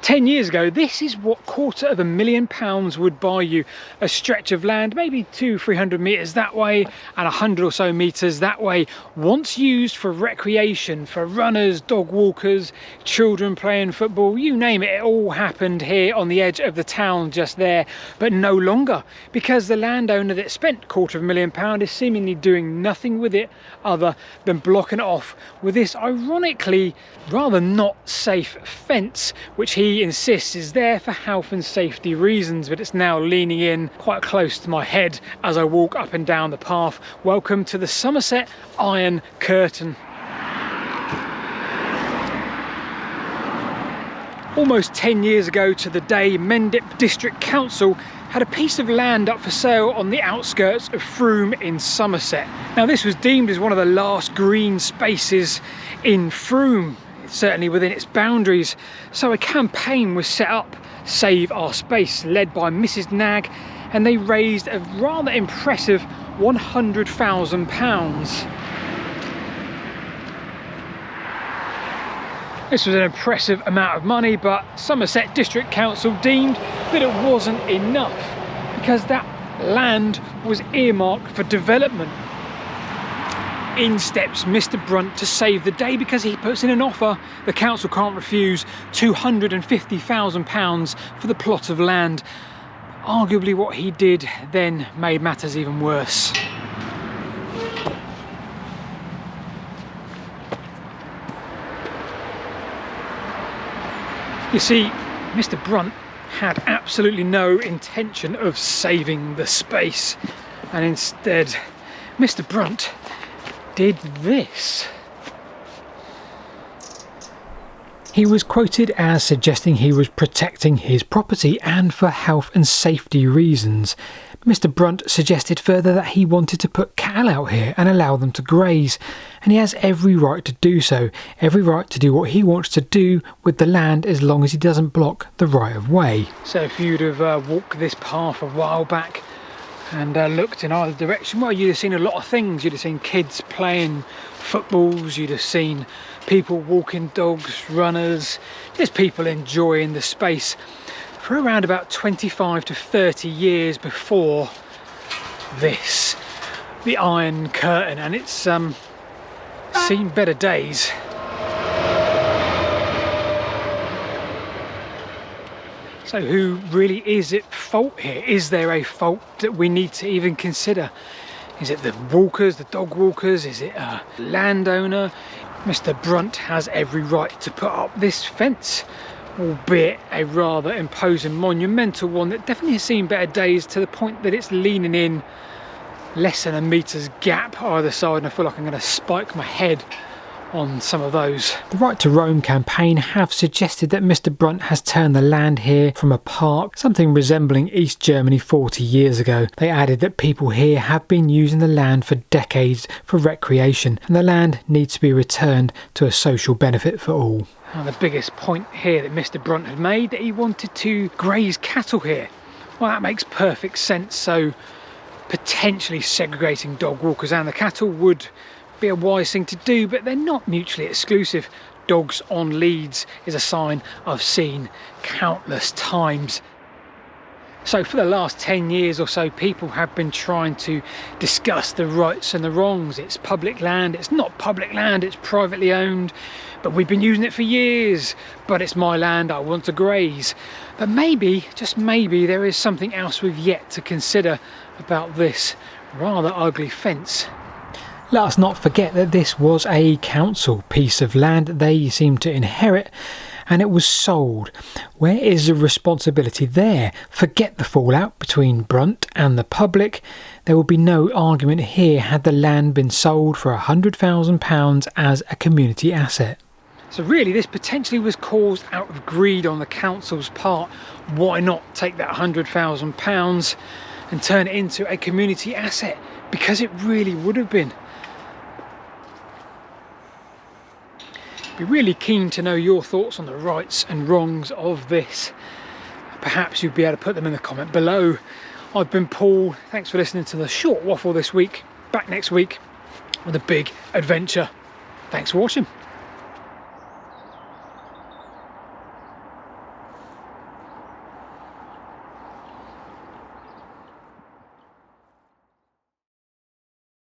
10 years ago, this is what £250,000 would buy you. A stretch of land, maybe 200-300 metres that way and 100 or so metres that way, once used for recreation, for runners, dog walkers, children playing football, you name it. It all happened here on the edge of the town just there, but no longer, because the landowner that spent £250,000 is seemingly doing nothing with it other than blocking it off with this ironically rather not safe fence, which he insists is there for health and safety reasons, but it's now leaning in quite close to my head as I walk up and down the path. Welcome to the Somerset Iron Curtain. Almost 10 years ago to the day, Mendip District Council had a piece of land up for sale on the outskirts of Frome in Somerset. Now this was deemed as one of the last green spaces in Frome, certainly within its boundaries, so a campaign was set up, Save Our Space, led by Mrs Nag, and they raised a rather impressive £100,000. This was an impressive amount of money, but Somerset District Council deemed that it wasn't enough because that land was earmarked for development. In steps Mr Brunt to save the day because he puts in an offer the council can't refuse, £250,000 for the plot of land. Arguably what he did then made matters even worse. You see, Mr Brunt had absolutely no intention of saving the space, and instead Mr Brunt did this. He was quoted as suggesting he was protecting his property and for health and safety reasons. Mr Brunt suggested further that he wanted to put cattle out here and allow them to graze, and he has every right to do so, every right to do what he wants to do with the land as long as he doesn't block the right of way. So if you'd have walked this path a while back and looked in either direction, well, you'd have seen a lot of things. You'd have seen kids playing footballs, you'd have seen people walking dogs, runners, just people enjoying the space for around about 25 to 30 years before this, the Iron Curtain, and it's seen better days. So who really is at fault here? Is there a fault that we need to even consider? Is it the walkers, the dog walkers? Is it a landowner? Mr Brunt has every right to put up this fence, albeit a rather imposing, monumental one that definitely has seen better days, to the point that it's leaning in less than a metre's gap either side, and I feel like I'm going to spike my head on some of those. The Right to Roam campaign have suggested that Mr Brunt has turned the land here from a park, something resembling East Germany 40 years ago. They added that people here have been using the land for decades for recreation, and the land needs to be returned to a social benefit for all. Now, the biggest point here that Mr Brunt had made, that he wanted to graze cattle here. Well, that makes perfect sense, so potentially segregating dog walkers and the cattle would be a wise thing to do, but they're not mutually exclusive. Dogs on leads is a sign I've seen countless times. So for the last 10 years or so, people have been trying to discuss the rights and the wrongs. It's public land, it's not public land, it's privately owned, but we've been using it for years, but it's my land, I want to graze. But maybe, just maybe, there is something else we've yet to consider about this rather ugly fence. Let us not forget that this was a council piece of land that they seemed to inherit, and it was sold. Where is the responsibility there? Forget the fallout between Brunt and the public. There would be no argument here had the land been sold for £100,000 as a community asset. So really this potentially was caused out of greed on the council's part. Why not take that £100,000 and turn it into a community asset? Because it really would have been. Be really keen to know your thoughts on the rights and wrongs of this. Perhaps you'd be able to put them in the comment below. I've been Paul, thanks for listening to the short waffle this week. Back next week with a big adventure. Thanks for watching.